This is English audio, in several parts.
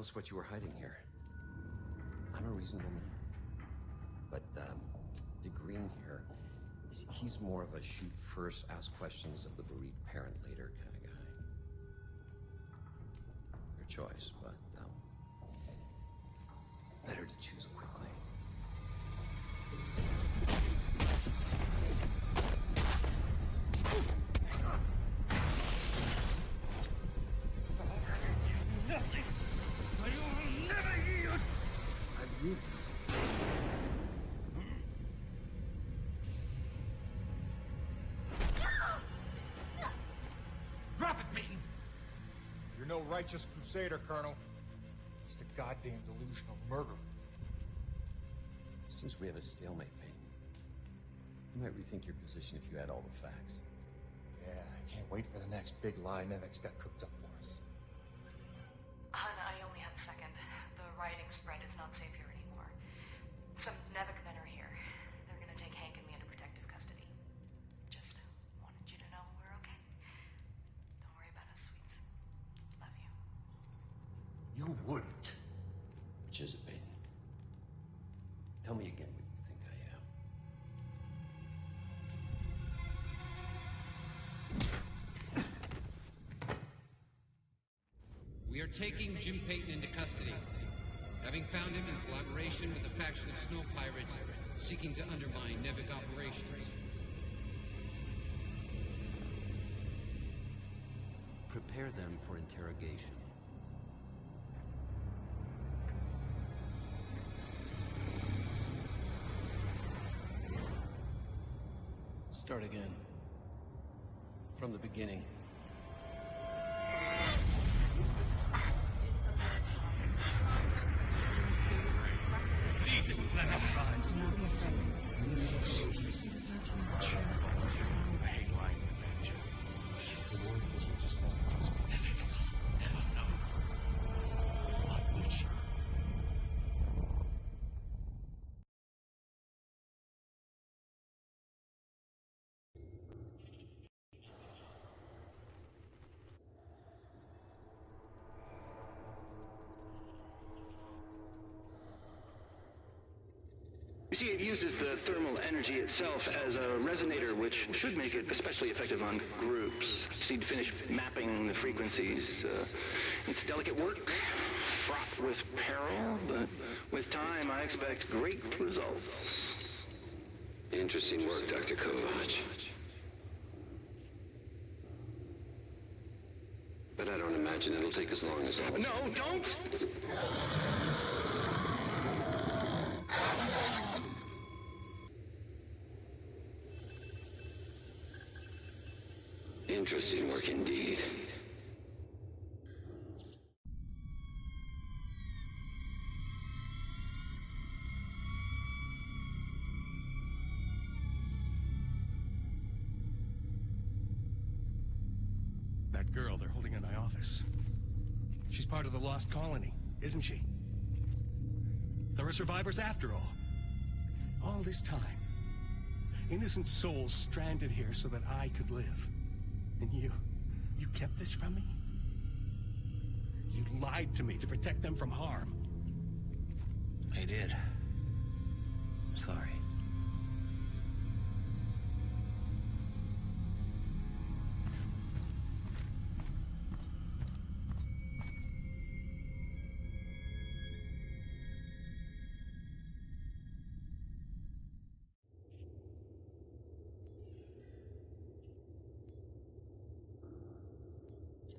us what you were hiding here. I'm a reasonable man. But, the Green here, he's more of a shoot first, ask questions of the bereaved parent later kind of guy. Your choice, but, better to choose quickly. Nothing! I will never yield! I believe you. Drop it, Peyton! You're no righteous crusader, Colonel. Just a goddamn delusional murderer. Seems we have a stalemate, Peyton. You might rethink your position if you had all the facts. Yeah, I can't wait for the next big lie Nevek's got cooked up for us. Hun, I only have a second. The rioting spread is not safe here anymore. Some Nevek men are here. They're gonna take Hank and me into protective custody. Just wanted you to know we're okay. Don't worry about us, sweets. Love you. You wouldn't. Which is it, Peyton? Tell me again what you think I am. We are taking Jim Peyton into custody, having found him in collaboration with a faction of snow pirates seeking to undermine Nevek operations. Prepare them for interrogation. Start again. From the beginning. Leave this planet crimes. You see, it uses the thermal energy itself as a resonator, which should make it especially effective on groups. Just need to finish mapping the frequencies. It's delicate work, fraught with peril, but with time, I expect great results. Interesting work, Dr. Kovac. But I don't imagine it'll take as long as all... No, don't! Interesting work indeed. That girl they're holding in my office. She's part of the lost colony, isn't she? There are survivors after all. All this time. Innocent souls stranded here so that I could live. And you kept this from me? You lied to me to protect them from harm. I did. I'm sorry.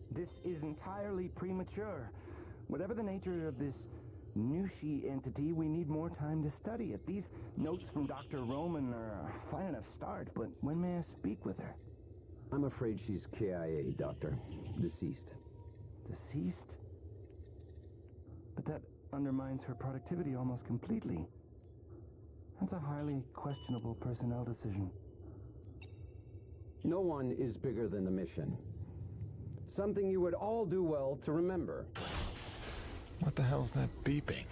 This is entirely premature. Whatever the nature of this Nushi entity, we need more time to study it. These notes from Dr. Roman are a fine enough start, but when may I speak with her? I'm afraid she's KIA, Doctor. Deceased. Deceased? But that undermines her productivity almost completely. That's a highly questionable personnel decision. No one is bigger than the mission. Something you would all do well to remember. What the hell's that beeping?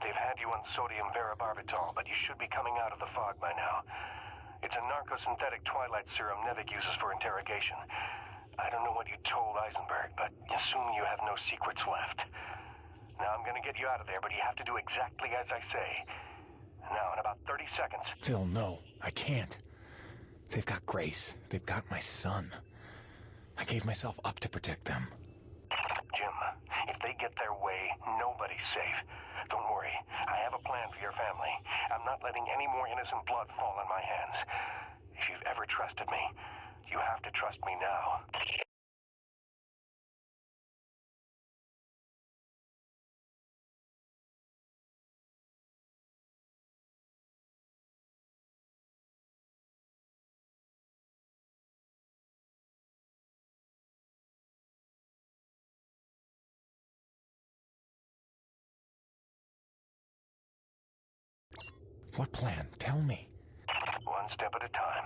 They've had you on sodium varibarbital, but you should be coming out of the fog by now. It's a narcosynthetic twilight serum Nevik uses for interrogation. I don't know what you told Eisenberg, but assume you have no secrets left. Now I'm gonna get you out of there, but you have to do exactly as I say. Now, in about 30 seconds... Phil, no, I can't. They've got Grace. They've got my son. I gave myself up to protect them. Jim, if they get their way, nobody's safe. Don't worry, I have a plan for your family. I'm not letting any more innocent blood fall on my hands. If you've ever trusted me, you have to trust me now. What plan? Tell me. One step at a time.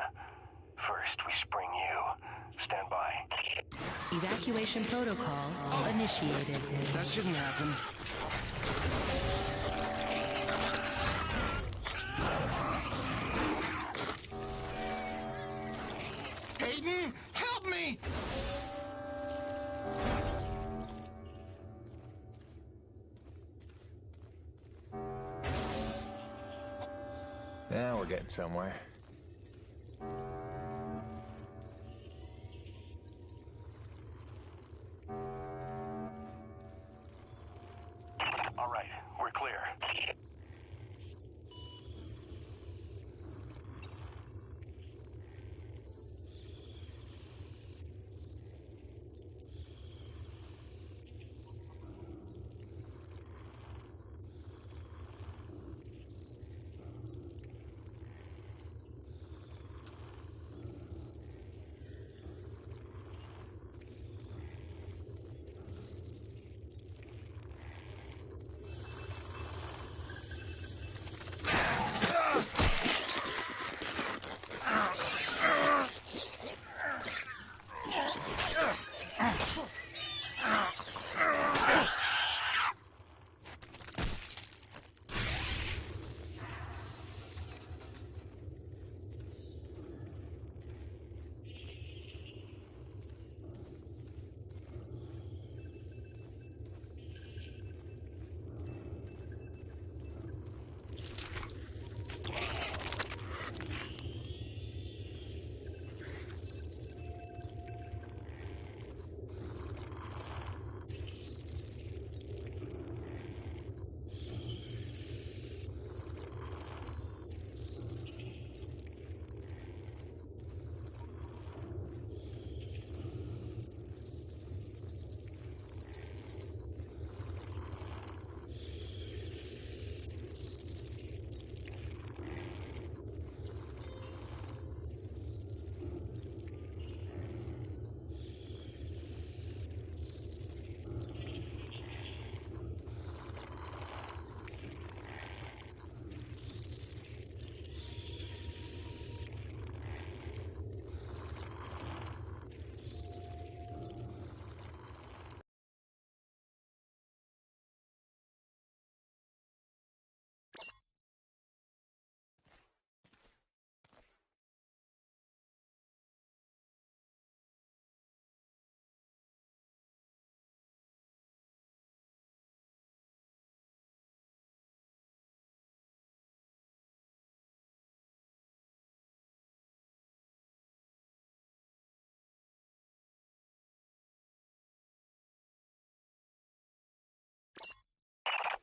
First, we spring you. Stand by. Evacuation protocol initiated. That shouldn't happen. Hayden, help me! Now we're getting somewhere. All right, we're clear.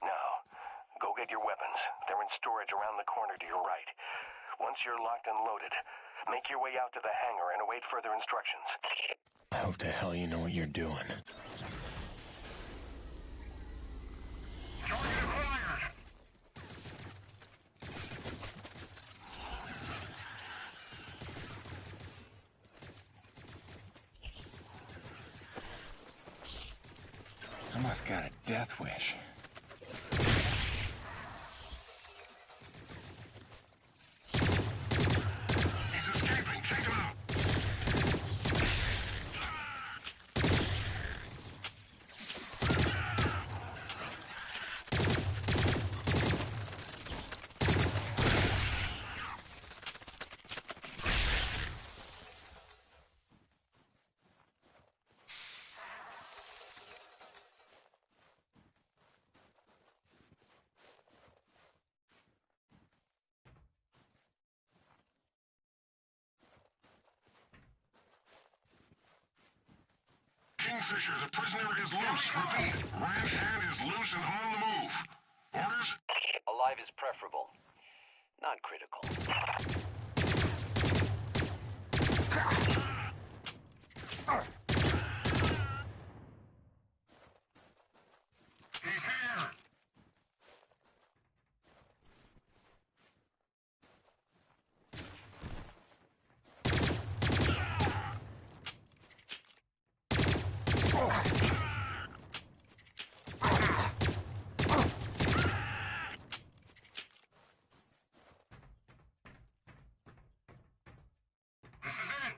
Now, go get your weapons. They're in storage around the corner to your right. Once you're locked and loaded, make your way out to the hangar and await further instructions. I hope to hell you know what you're doing. Target acquired! I must got a death wish. He's escaping. Take him out. Fisher, the prisoner is loose. Repeat, ranch hand is loose and on the move. Orders? Alive is preferable. Not critical. He's here! This is it!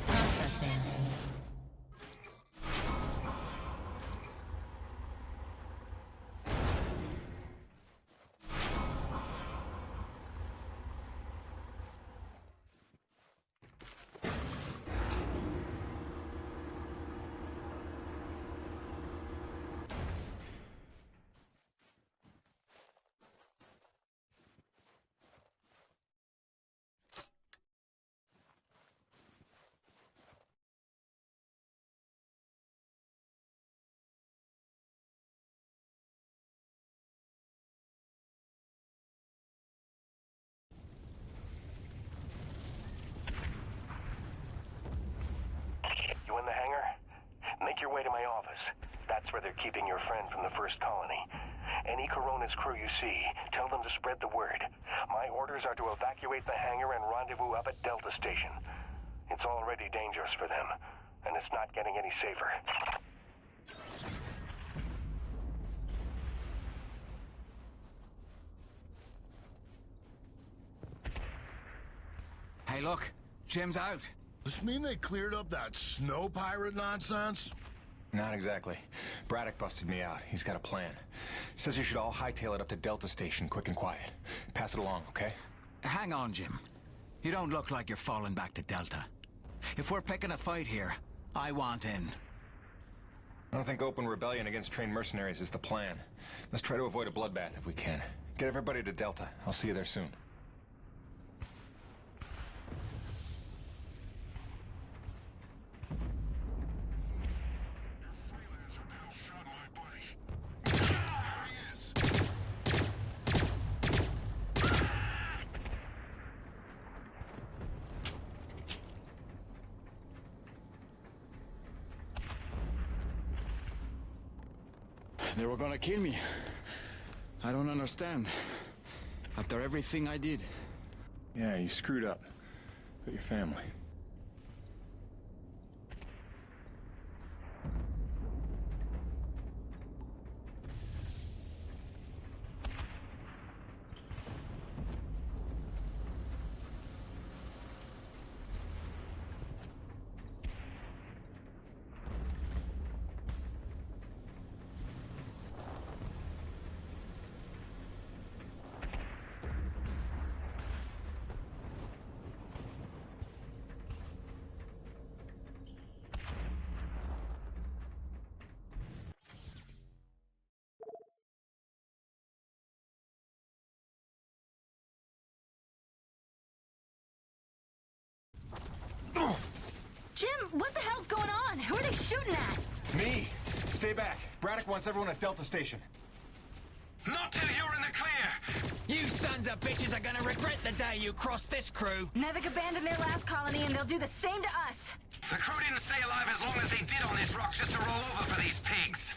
Processing. You in the hangar? Make your way to my office. That's where they're keeping your friend from the first colony. Any Corona's crew you see, tell them to spread the word. My orders are to evacuate the hangar and rendezvous up at Delta Station. It's already dangerous for them, and it's not getting any safer. Hey, look. Jim's out. Does this mean they cleared up that snow pirate nonsense? Not exactly. Braddock busted me out. He's got a plan. Says you should all hightail it up to Delta Station, quick and quiet. Pass it along, okay? Hang on, Jim. You don't look like you're falling back to Delta. If we're picking a fight here, I want in. I don't think open rebellion against trained mercenaries is the plan. Let's try to avoid a bloodbath if we can. Get everybody to Delta. I'll see you there soon. They were gonna kill me. I don't understand. After everything I did. Yeah, you screwed up. But your family. Jim, what the hell's going on? Who are they shooting at? Me! Stay back. Braddock wants everyone at Delta Station. Not till you're in the clear! You sons of bitches are gonna regret the day you crossed this crew. Nevik abandoned their last colony, and they'll do the same to us. The crew didn't stay alive as long as they did on this rock just to roll over for these pigs.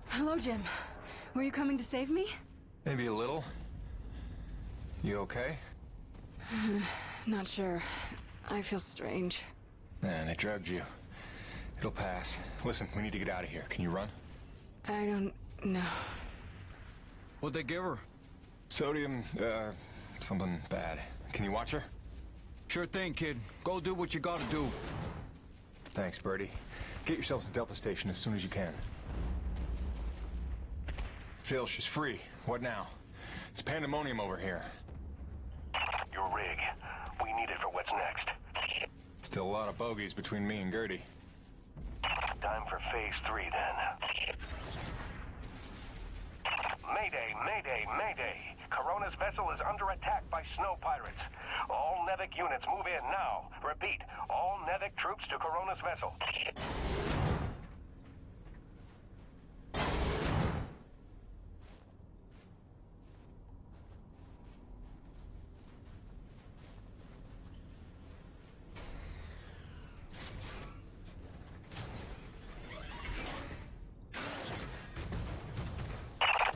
Hello, Jim. Were you coming to save me? Maybe a little. You okay? Not sure. I feel strange. Man, they drugged you. It'll pass. Listen, we need to get out of here. Can you run? I don't know. What'd they give her? Sodium, something bad. Can you watch her? Sure thing, kid. Go do what you gotta do. Thanks, Birdie. Get yourselves to Delta Station as soon as you can. Phil, she's free. What now? It's pandemonium over here. Your rig. We need it for what's next. Still a lot of bogeys between me and Gertie. Time for phase 3, then. Mayday, mayday, mayday. Corona's vessel is under attack by snow pirates. All Nevik units move in now. Repeat, all Nevik troops to Corona's vessel.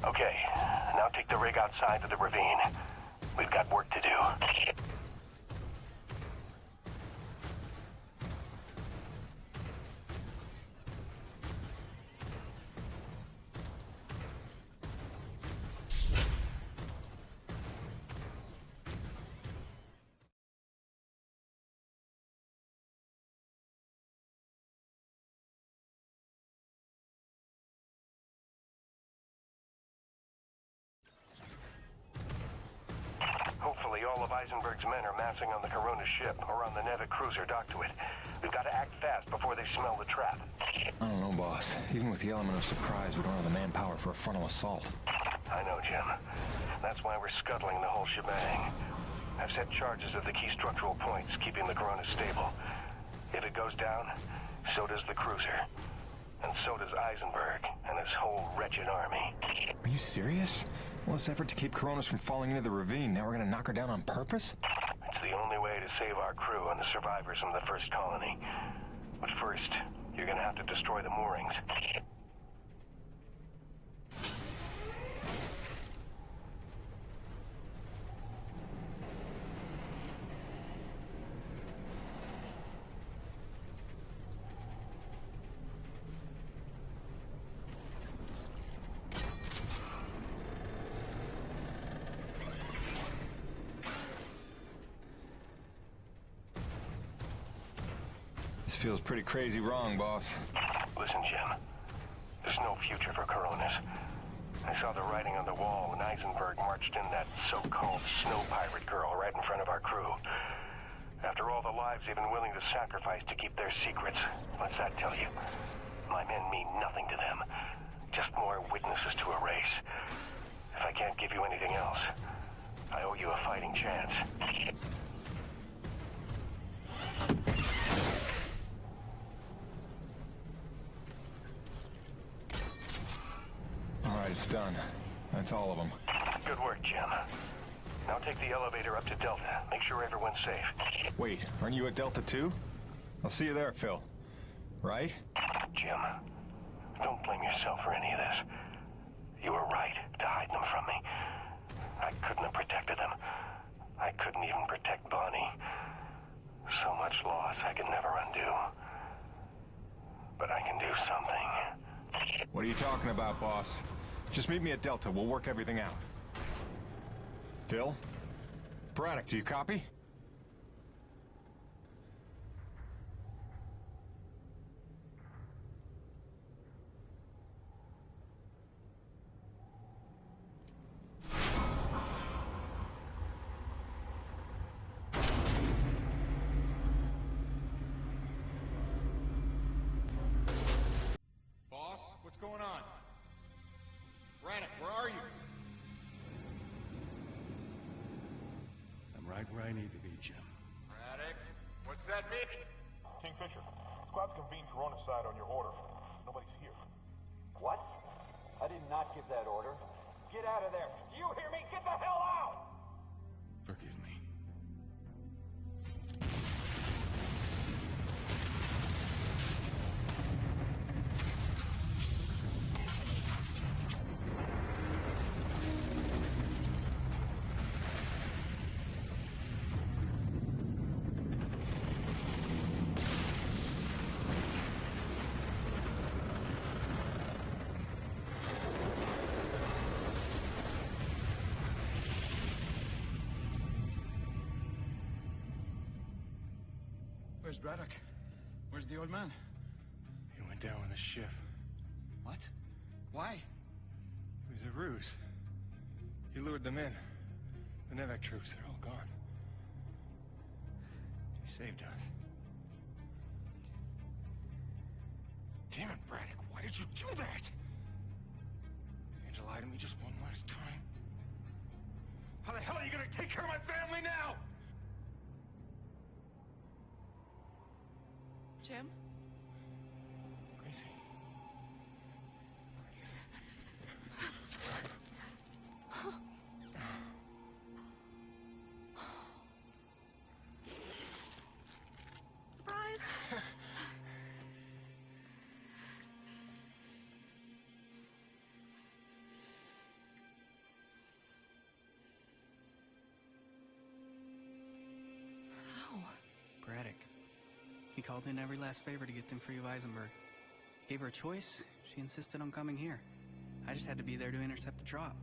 Okay, now take the rig outside to the ravine. We've got work to do. Hopefully all of Eisenberg's men are massing on the Corona ship or on the Nevik cruiser docked to it. We've got to act fast before they smell the trap. I don't know, boss. Even with the element of surprise, we don't have the manpower for a frontal assault. I know, Jim. That's why we're scuttling the whole shebang. I've set charges at the key structural points, keeping the Corona stable. If it goes down, so does the cruiser. And so does Eisenberg and his whole wretched army. Are you serious? All this effort to keep Coronas from falling into the ravine, now we're gonna knock her down on purpose? It's the only way to save our crew and the survivors from the first colony. But first, you're gonna have to destroy the moorings. This feels pretty crazy wrong, boss. Listen, Jim. There's no future for Coronas. I saw the writing on the wall when Eisenberg marched in that so-called snow pirate girl right in front of our crew. After all the lives they've been willing to sacrifice to keep their secrets, what's that tell you? My men mean nothing to them. Just more witnesses to a race. If I can't give you anything else, I owe you a fighting chance. All right, it's done. That's all of them. Good work, Jim. Now take the elevator up to Delta. Make sure everyone's safe. Wait, aren't you at Delta too? I'll see you there, Phil. Right? Jim, don't blame yourself for any of this. You were right to hide them from me. I couldn't have protected them. I couldn't even protect Bonnie. So much loss I could never undo. But I can do something. What are you talking about, boss? Just meet me at Delta. We'll work everything out. Phil? Braddock, do you copy? Boss, what's going on? Braddock, where are you? I'm right where I need to be, Jim. Braddock, what's that mean? Kingfisher, squad's convened Corona side on your order. Nobody's here. What? I did not give that order. Get out of there. Do you hear me? Get the hell out! Forgive me. Where's Braddock? Where's the old man? He went down with a ship. What? Why? It was a ruse. He lured them in. The Nevek troops, they're all gone. He saved us. Damn it, Braddock, why did you do that? You had to lie to me just one last time. How the hell are you gonna take care of my family now? Jim? Gracie. Surprise! How? Braddock. He called in every last favor to get them free of Eisenberg. Gave her a choice. She insisted on coming here. I just had to be there to intercept the drop.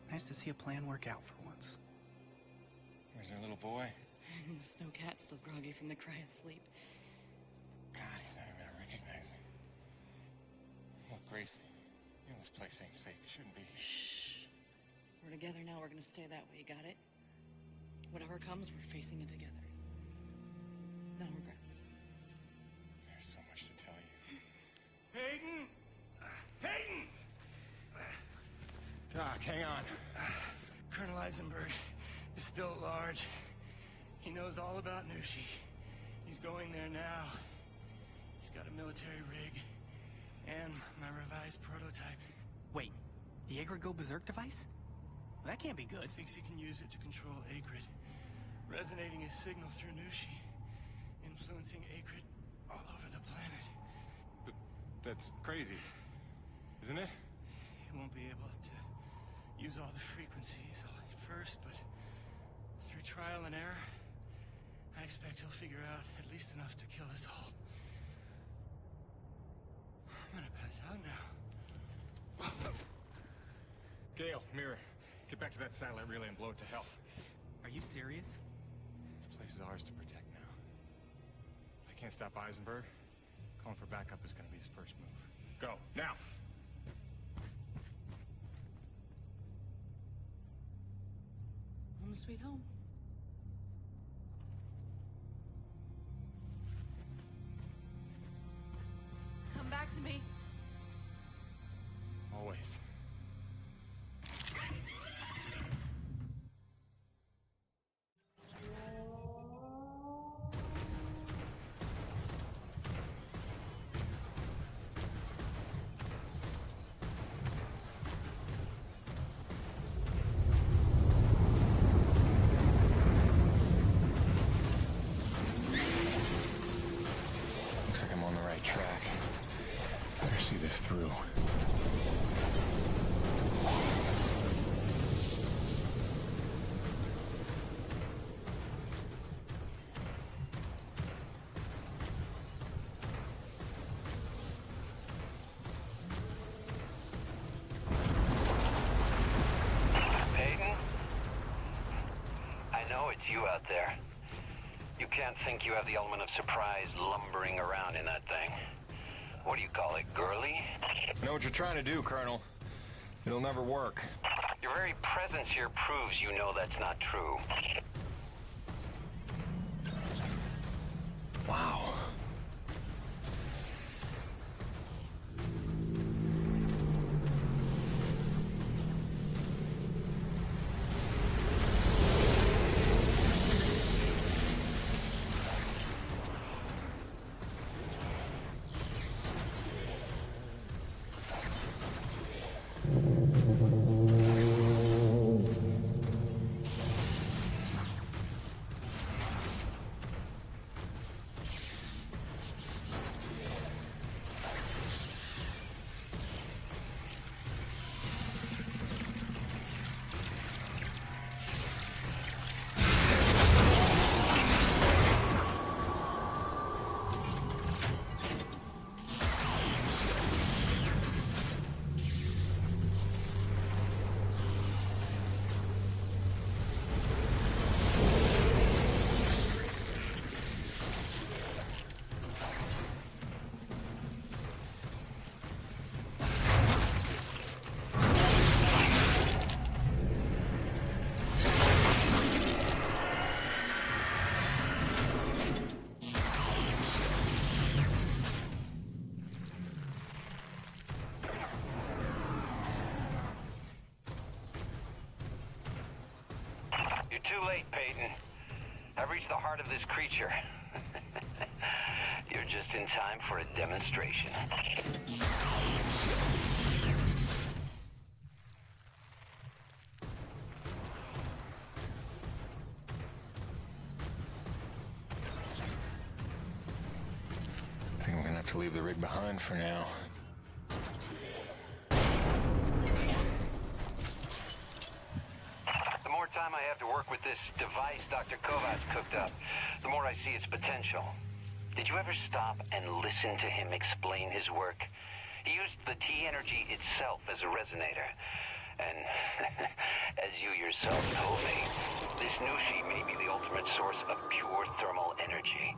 Nice to see a plan work out for once. Where's their little boy? The snow cat's still groggy from the cry of sleep. God, he's not even gonna recognize me. Look, Gracie, you know this place ain't safe. You shouldn't be here. Shh. We're together now. We're gonna stay that way. You got it? Whatever comes, we're facing it together. No regrets. There's so much to tell you. Hayden! Hayden! Doc, hang on. Colonel Eisenberg is still at large. He knows all about Nushi. He's going there now. He's got a military rig and my revised prototype. Wait, the Akrid go berserk device? Well, that can't be good. Thinks he can use it to control Akrid, resonating his signal through Nushi, influencing Akrid all over the planet. But that's crazy, isn't it? He won't be able to use all the frequencies at first, but through trial and error, I expect he'll figure out at least enough to kill us all. I'm gonna pass out now. Gale, Mirror, get back to that satellite relay and blow it to hell. Are you serious? This place is ours to protect now. If I can't stop Eisenberg, calling for backup is gonna be his first move. Go, now! Home sweet home. Come back to me. Always. track. Better see this through. Peyton? I know it's you out there. You can't think you have the element of surprise lumbering around in that thing. What do you call it, girly? I know what you're trying to do, Colonel. It'll never work. Your very presence here proves you know that's not true. Wow. Too late, Peyton. I've reached the heart of this creature. You're just in time for a demonstration. I think I'm gonna have to leave the rig behind for now. Time I have to work with this device Dr. Kovacs cooked up, the more I see its potential. Did you ever stop and listen to him explain his work? He used the T-energy itself as a resonator. And as you yourself told me, this Nushi may be the ultimate source of pure thermal energy.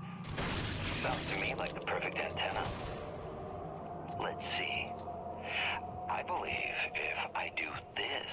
Sounds to me like the perfect antenna. Let's see. I believe if I do this...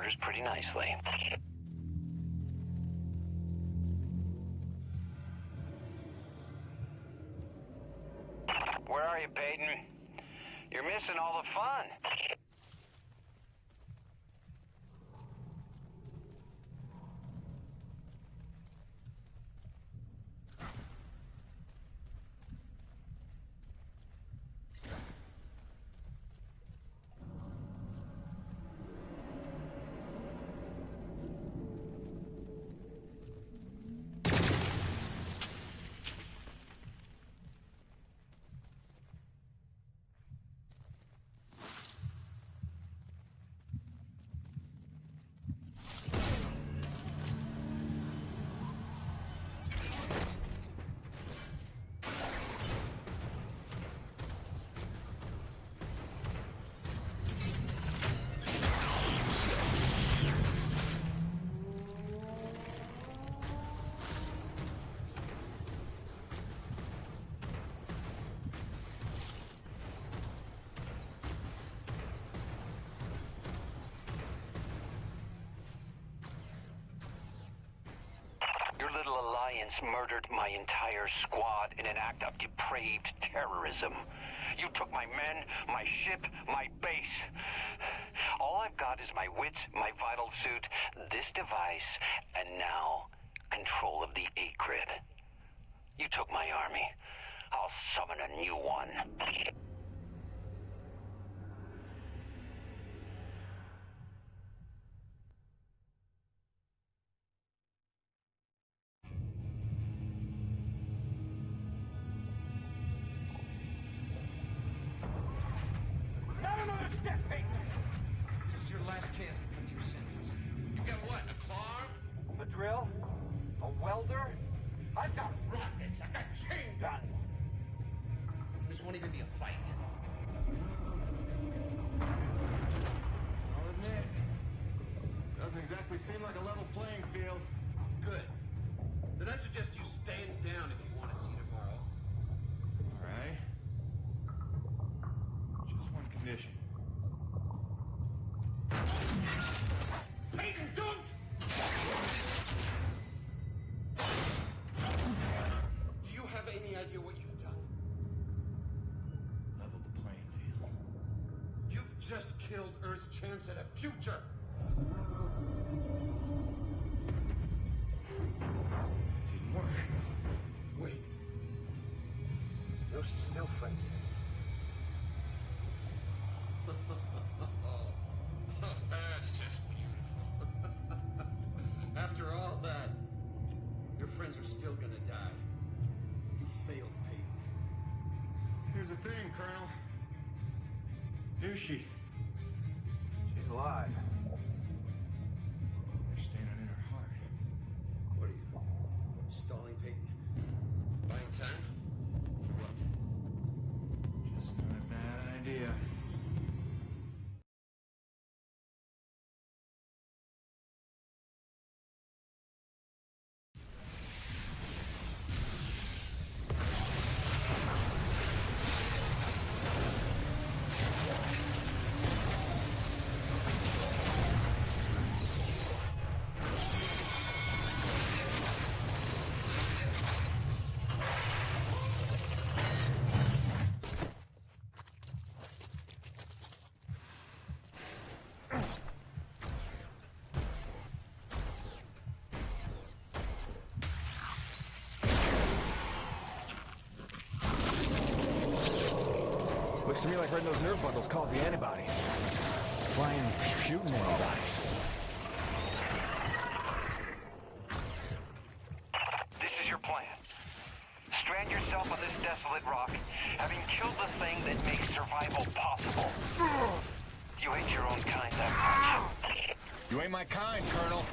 orders pretty nicely. Where are you, Peyton? You're missing all the fun. Your little alliance murdered my entire squad in an act of depraved terrorism. You took my men, my ship, my base. All I've got is my wits, my vital suit, this device, and now control of the A-Grid. You took my army. I'll summon a new one. Not another step, Peyton! This is your last chance to come to your senses. You got what, a claw arm? A drill? A welder? I've got rockets, I've got chain guns! This won't even be a fight. I'll admit, this doesn't exactly seem like a level playing field. Good. Then I suggest you stand down if you want to see tomorrow. All right. Just one condition. Peyton, don't! Do you have any idea what you've done? Level the playing field. You've just killed Earth's chance at a future. It didn't work. Wait. Lucy's still friends with That's just beautiful. After all that, your friends are still gonna die. You failed, Peyton. Here's the thing, Colonel. Nushi. She's alive. You're standing in her heart. What are you, stalling, Peyton? Buying time? What? Just not a bad idea. Looks to me like hurting those nerve bundles cause the antibodies. Flying, shooting antibodies. This is your plan. Strand yourself on this desolate rock, having killed the thing that makes survival possible. You hate your own kind that much. You ain't my kind, Colonel.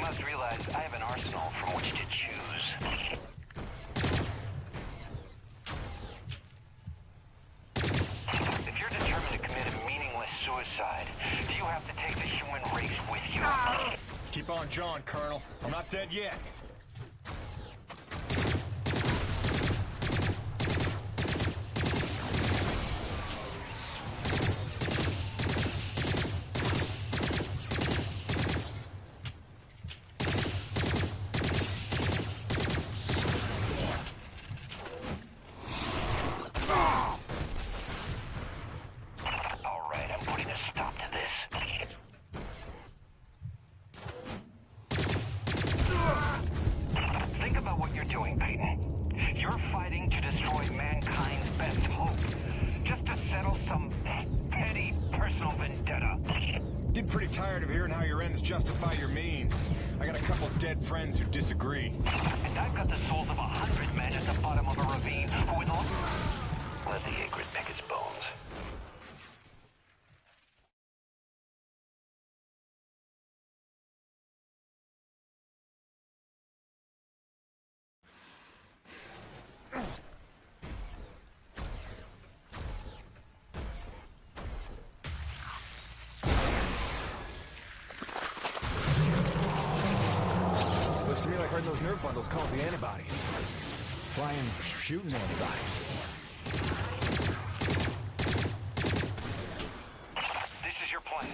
must realize I have an arsenal from which to choose. If you're determined to commit a meaningless suicide, do you have to take the human race with you? Keep on John, Colonel. I'm not dead yet. Justify your means. I got a couple dead friends who disagree. And I've got the souls of 100 men at the bottom of a ravine who would let the egret pick its bones. Looks to me like those nerve bundles cause the antibodies. Flying, shooting antibodies. This is your plan.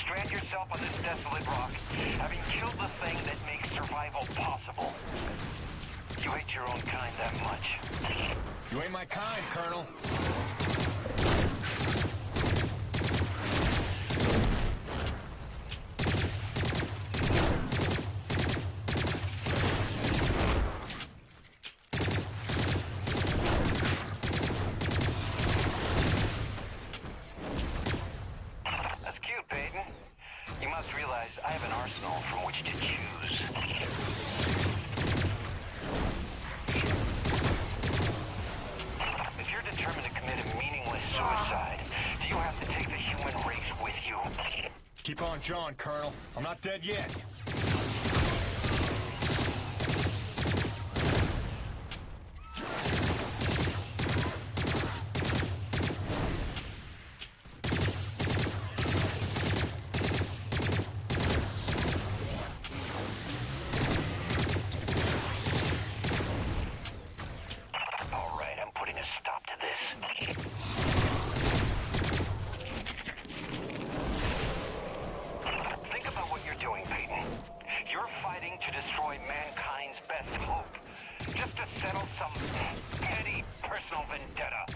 Strand yourself on this desolate rock, having killed the thing that makes survival possible. You hate your own kind that much. You ain't my kind, Colonel. Keep on John, Colonel. I'm not dead yet. All right, I'm putting a stop to this. You're fighting to destroy mankind's best hope, just to settle some petty personal vendetta.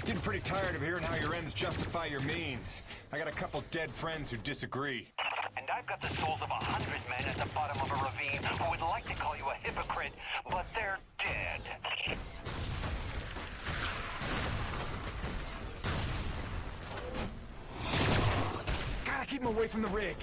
Getting pretty tired of hearing how your ends justify your means. I got a couple dead friends who disagree. And I've got the souls of 100 men at the bottom of a ravine who would like to call you a hypocrite, but they're dead. Gotta keep them away from the rig.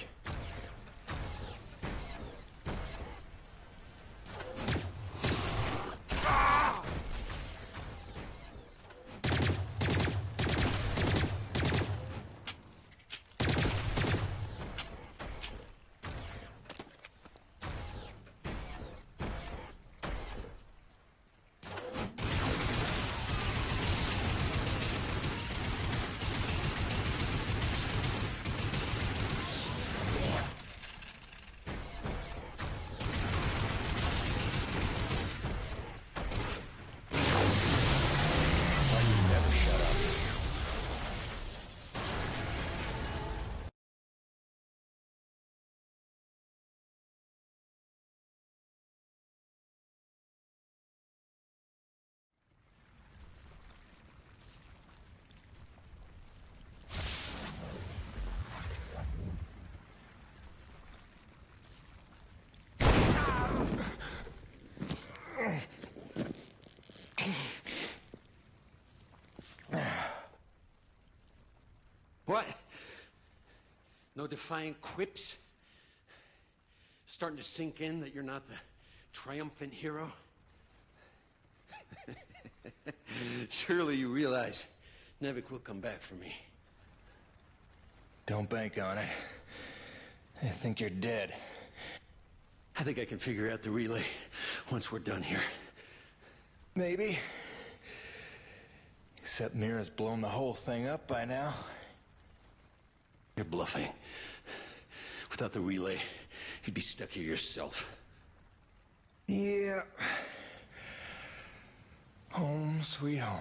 What? No defiant quips? Starting to sink in that you're not the triumphant hero? Surely you realize Nevik will come back for me. Don't bank on it. I think you're dead. I think I can figure out the relay once we're done here. Maybe. Except Mira's blown the whole thing up by now. You're bluffing. Without the relay, you'd be stuck here yourself. Yeah. Home sweet home.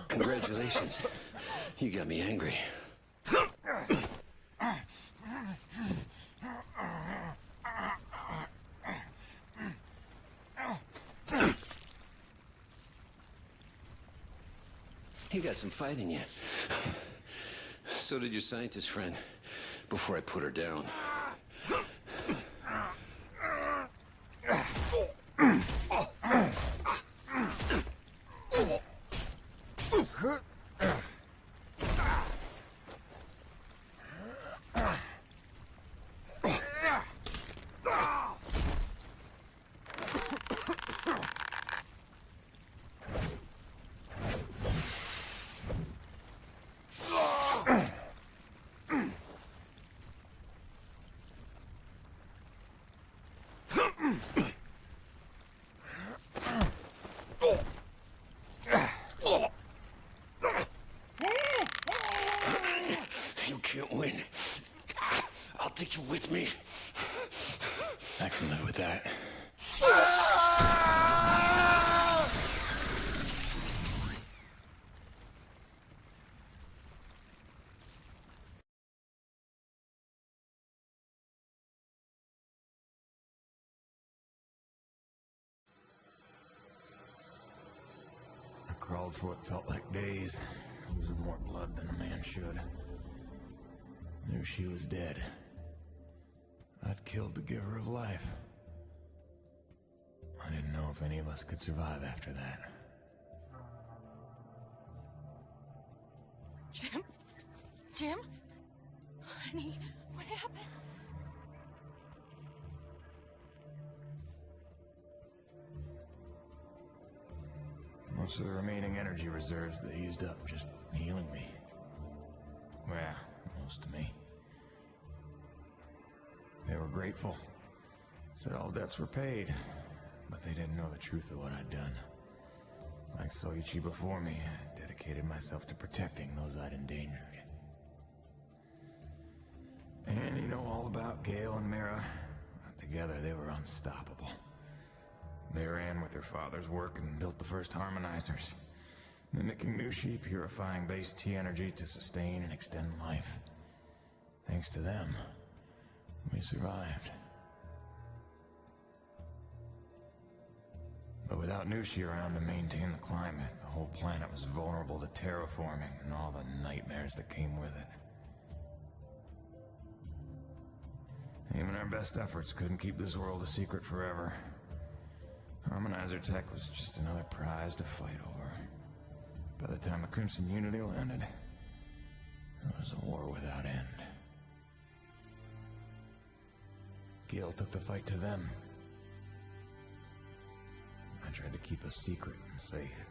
Congratulations. You got me angry. You got some fight in you. So did your scientist friend, before I put her down. You can't win. I'll take you with me. I can live with that. I crawled for what felt like days, losing more blood than a man should. Knew she was dead. I'd killed the giver of life. I didn't know if any of us could survive after that. Jim? Jim? Honey, what happened? Most of the remaining energy reserves they used up just healing me. Well, most of me. They were grateful. Said all debts were paid, but they didn't know the truth of what I'd done. Like Soichi before me, I dedicated myself to protecting those I'd endangered. And you know all about Gale and Mira. Together they were unstoppable. They ran with their father's work and built the first harmonizers, mimicking Nushi, purifying base T energy to sustain and extend life. Thanks to them, we survived. But without Nushi around to maintain the climate, the whole planet was vulnerable to terraforming and all the nightmares that came with it. Even our best efforts couldn't keep this world a secret forever. Harmonizer tech was just another prize to fight over. By the time the Crimson Unity landed, it was a war without end. Gale took the fight to them. I tried to keep us secret and safe.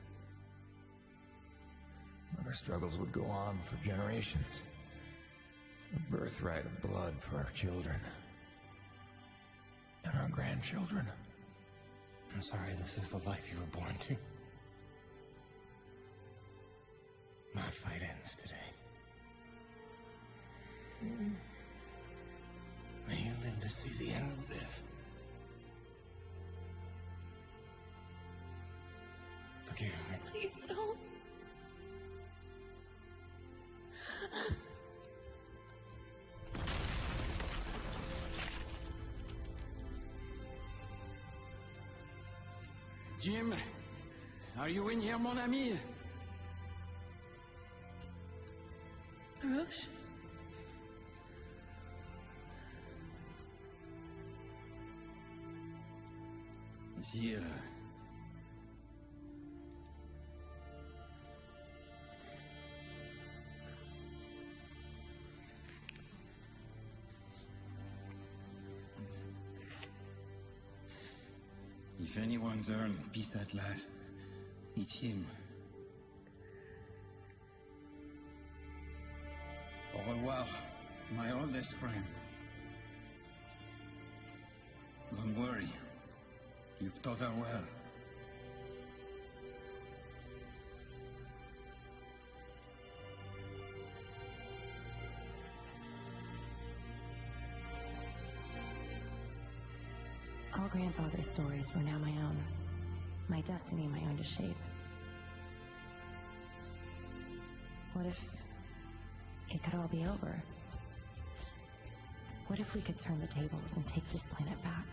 But our struggles would go on for generations. A birthright of blood for our children. And our grandchildren. I'm sorry this is the life you were born to. My fight ends today. May you live to see the end of this. Forgive me. Please don't. Jim, are you in here, mon ami? Roche? Monsieur. If anyone's earned peace at last, it's him. Au revoir, my oldest friend. Don't worry. You've taught her well. All grandfather's stories were now my own. My destiny my own to shape. What if it could all be over? What if we could turn the tables and take this planet back?